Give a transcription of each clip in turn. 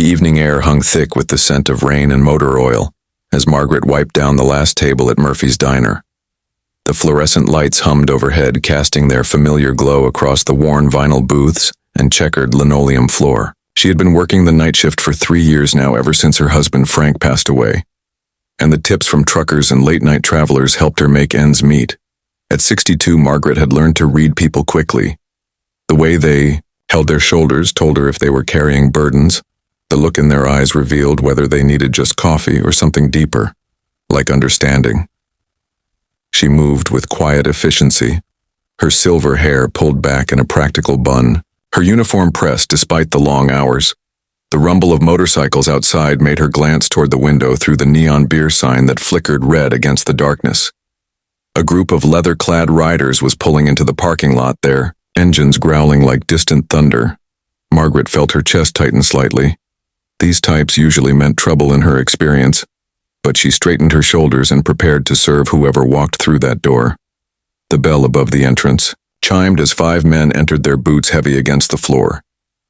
evening air hung thick with the scent of rain and motor oil as Margaret wiped down the last table at Murphy's Diner. The fluorescent lights hummed overhead, casting their familiar glow across the worn vinyl booths and checkered linoleum floor. She had been working the night shift for 3 years now, ever since her husband Frank passed away, and the tips from truckers and late-night travelers helped her make ends meet. At 62, Margaret had learned to read people quickly. The way they held their shoulders told her if they were carrying burdens. The look in their eyes revealed whether they needed just coffee or something deeper, like understanding. She moved with quiet efficiency, her silver hair pulled back in a practical bun, her uniform pressed despite the long hours. The rumble of motorcycles outside made her glance toward the window through the neon beer sign that flickered red against the darkness. A group of leather-clad riders was pulling into the parking lot, their engines growling like distant thunder. Margaret felt her chest tighten slightly. These types usually meant trouble in her experience, but she straightened her shoulders and prepared to serve whoever walked through that door. The bell above the entrance chimed as 5 men entered, their boots heavy against the floor.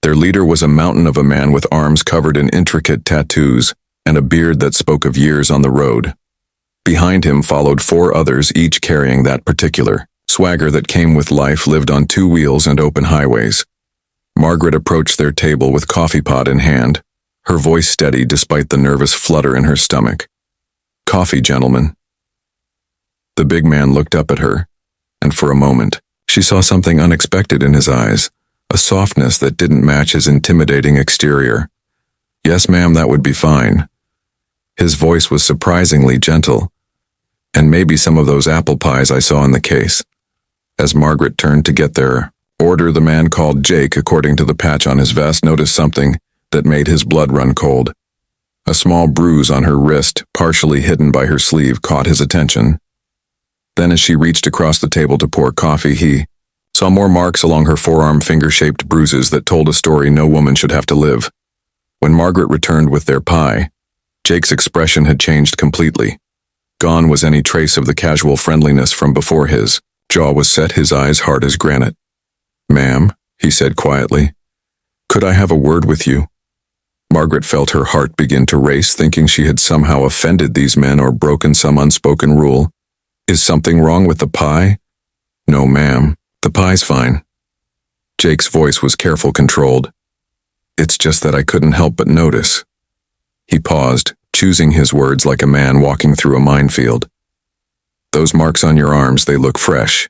Their leader was a mountain of a man with arms covered in intricate tattoos and a beard that spoke of years on the road. Behind him followed 4 others, each carrying that particular swagger that came with life lived on 2 wheels and open highways. Margaret approached their table with coffee pot in hand, her voice steady despite the nervous flutter in her stomach. "Coffee, gentlemen." The big man looked up at her, and for a moment, she saw something unexpected in his eyes, a softness that didn't match his intimidating exterior. "Yes, ma'am, that would be fine." His voice was surprisingly gentle. "And maybe some of those apple pies I saw in the case." As Margaret turned to get their order, the man called Jake, according to the patch on his vest, noticed something that made his blood run cold. A small bruise on her wrist, partially hidden by her sleeve, caught his attention. Then as she reached across the table to pour coffee, he saw more marks along her forearm, finger-shaped bruises that told a story no woman should have to live. When Margaret returned with their pie, Jake's expression had changed completely. Gone was any trace of the casual friendliness from before. His jaw was set, his eyes hard as granite. "Ma'am," he said quietly, "could I have a word with you?" Margaret felt her heart begin to race, thinking she had somehow offended these men or broken some unspoken rule. "Is something wrong with the pie?" "No, ma'am, the pie's fine." Jake's voice was careful, controlled. "It's just that I couldn't help but notice." He paused, choosing his words like a man walking through a minefield. "Those marks on your arms, they look fresh."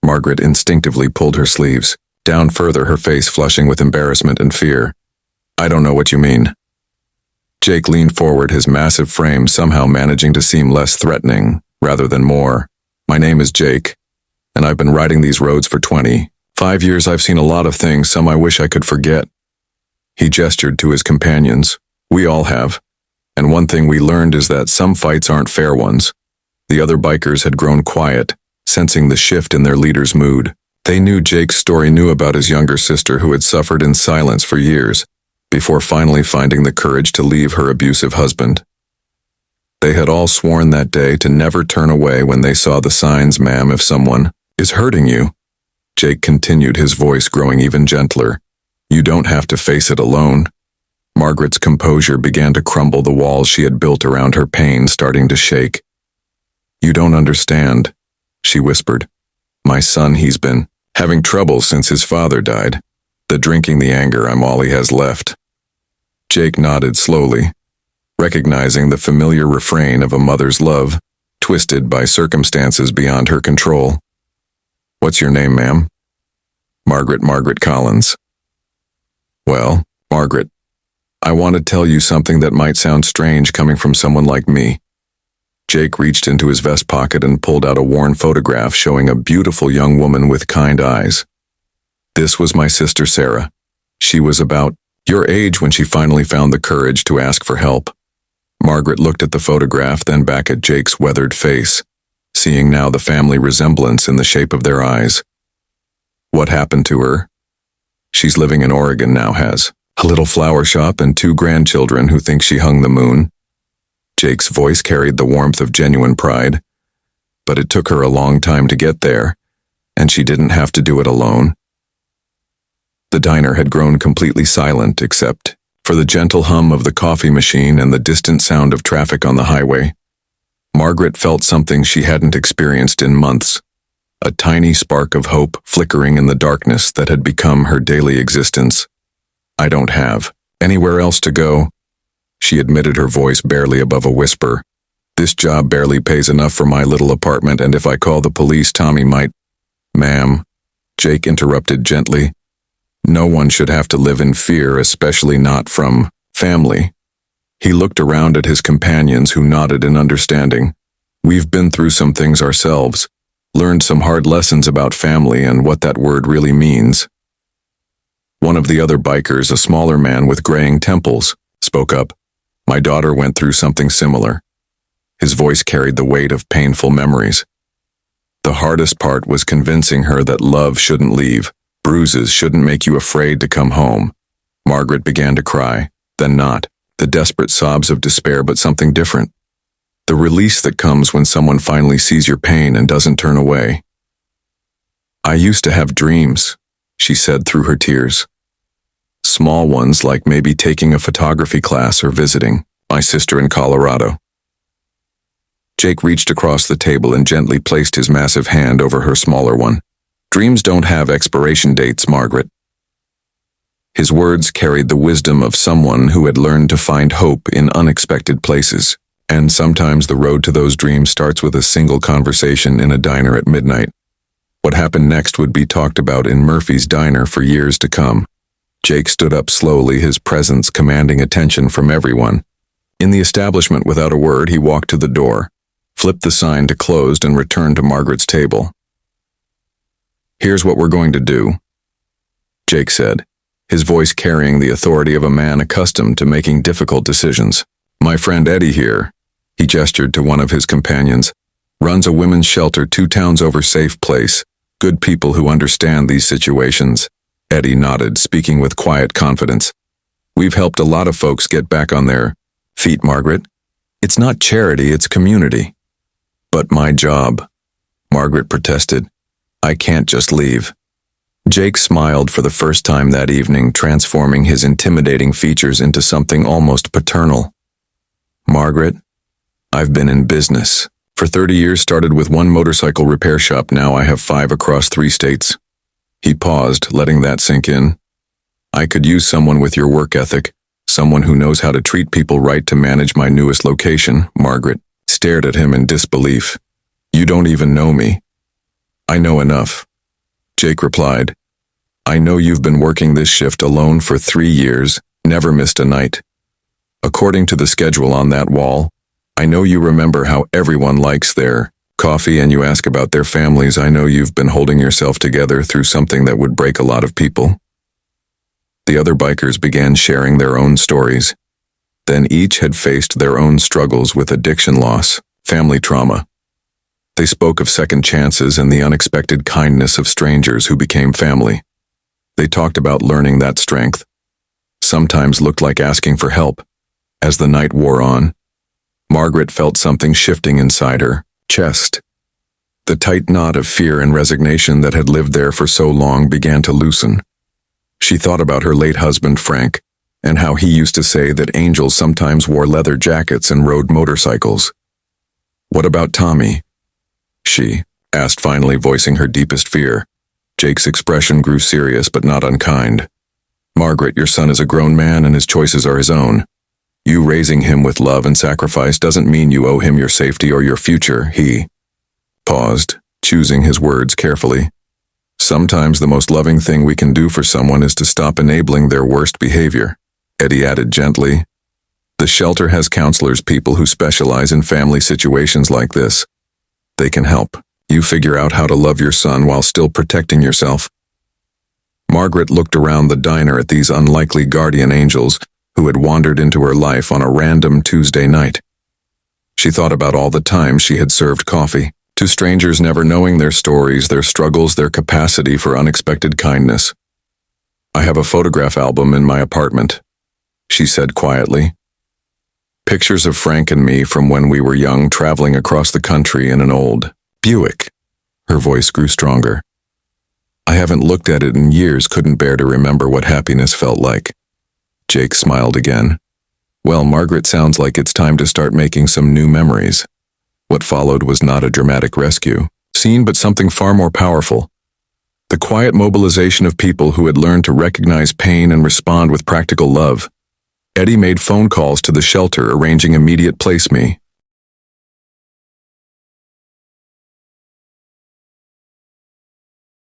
Margaret instinctively pulled her sleeves down further, her face flushing with embarrassment and fear. "I don't know what you mean." Jake leaned forward, his massive frame somehow managing to seem less threatening rather than more. "My name is Jake, and I've been riding these roads for 25 years. I've seen a lot of things, some I wish I could forget." He gestured to his companions. "We all have. And one thing we learned is that some fights aren't fair ones." The other bikers had grown quiet, sensing the shift in their leader's mood. They knew Jake's story, knew about his younger sister who had suffered in silence for years, before finally finding the courage to leave her abusive husband. They had all sworn that day to never turn away when they saw the signs. "Ma'am, if someone is hurting you," Jake continued, his voice growing even gentler, "you don't have to face it alone." Margaret's composure began to crumble, the walls she had built around her pain starting to shake. "You don't understand," she whispered. "My son, he's been having trouble since his father died. The drinking, the anger, I'm all he has left." Jake nodded slowly, recognizing the familiar refrain of a mother's love, twisted by circumstances beyond her control. "What's your name, ma'am?" Margaret Collins." "Well, Margaret, I want to tell you something that might sound strange coming from someone like me." Jake reached into his vest pocket and pulled out a worn photograph showing a beautiful young woman with kind eyes. "This was my sister Sarah. She was about your age when she finally found the courage to ask for help." Margaret looked at the photograph, then back at Jake's weathered face, seeing now the family resemblance in the shape of their eyes. "What happened to her?" "She's living in Oregon now, has a little flower shop and 2 grandchildren who think she hung the moon." Jake's voice carried the warmth of genuine pride. "But it took her a long time to get there, and she didn't have to do it alone." The diner had grown completely silent except for the gentle hum of the coffee machine and the distant sound of traffic on the highway. Margaret felt something she hadn't experienced in months, a tiny spark of hope flickering in the darkness that had become her daily existence. "I don't have anywhere else to go," she admitted, her voice barely above a whisper. "This job barely pays enough for my little apartment, and if I call the police, Tommy might—" "Ma'am," Jake interrupted gently. "No one should have to live in fear, especially not from family." He looked around at his companions, who nodded in understanding. "We've been through some things ourselves, learned some hard lessons about family and what that word really means." One of the other bikers, a smaller man with graying temples, spoke up. "My daughter went through something similar." His voice carried the weight of painful memories. "The hardest part was convincing her that love shouldn't leave. Bruises shouldn't make you afraid to come home." Margaret began to cry, then not. The desperate sobs of despair, but something different. The release that comes when someone finally sees your pain and doesn't turn away. "I used to have dreams," she said through her tears. "Small ones, like maybe taking a photography class or visiting my sister in Colorado." Jake reached across the table and gently placed his massive hand over her smaller one. "Dreams don't have expiration dates, Margaret." His words carried the wisdom of someone who had learned to find hope in unexpected places. And sometimes the road to those dreams starts with a single conversation in a diner at midnight. What happened next would be talked about in Murphy's diner for years to come. Jake stood up slowly, his presence commanding attention from everyone. In the establishment, without a word, he walked to the door, flipped the sign to closed, and returned to Margaret's table. "Here's what we're going to do," Jake said, his voice carrying the authority of a man accustomed to making difficult decisions. "My friend Eddie here," he gestured to one of his companions, "runs a women's shelter 2 towns over. Safe place. Good people who understand these situations." Eddie nodded, speaking with quiet confidence. "We've helped a lot of folks get back on their feet, Margaret. It's not charity, it's community." "But my job," Margaret protested. "I can't just leave." Jake smiled for the first time that evening, transforming his intimidating features into something almost paternal. "Margaret, I've been in business for 30 years, started with one motorcycle repair shop, now I have 5 across 3 states. He paused, letting that sink in. "I could use someone with your work ethic, someone who knows how to treat people right to manage my newest location." Margaret stared at him in disbelief. "You don't even know me." "I know enough," Jake replied. "I know you've been working this shift alone for 3 years, never missed a night. According to the schedule on that wall, I know you remember how everyone likes their coffee and you ask about their families. I know you've been holding yourself together through something that would break a lot of people." The other bikers began sharing their own stories. Then each had faced their own struggles with addiction, loss, family trauma. They spoke of second chances and the unexpected kindness of strangers who became family. They talked about learning that strength sometimes looked like asking for help. As the night wore on, Margaret felt something shifting inside her chest. The tight knot of fear and resignation that had lived there for so long began to loosen. She thought about her late husband, Frank, and how he used to say that angels sometimes wore leather jackets and rode motorcycles. "What about Tommy?" she asked, finally voicing her deepest fear. Jake's expression grew serious but not unkind. "Margaret, your son is a grown man and his choices are his own. You raising him with love and sacrifice doesn't mean you owe him your safety or your future." He paused, choosing his words carefully. "Sometimes the most loving thing we can do for someone is to stop enabling their worst behavior," Eddie added gently. "The shelter has counselors, people who specialize in family situations like this. They can help you figure out how to love your son while still protecting yourself." Margaret looked around the diner at these unlikely guardian angels who had wandered into her life on a random Tuesday night. She thought about all the times she had served coffee to strangers, never knowing their stories, their struggles, their capacity for unexpected kindness. "I have a photograph album in my apartment," she said quietly. "Pictures of Frank and me from when we were young, traveling across the country in an old Buick." Her voice grew stronger. "I haven't looked at it in years, couldn't bear to remember what happiness felt like." Jake smiled again. Well, Margaret, sounds like it's time to start making some new memories. What followed was not a dramatic rescue scene, but something far more powerful. The quiet mobilization of people who had learned to recognize pain and respond with practical love. Eddie made phone calls to the shelter, arranging immediate place me.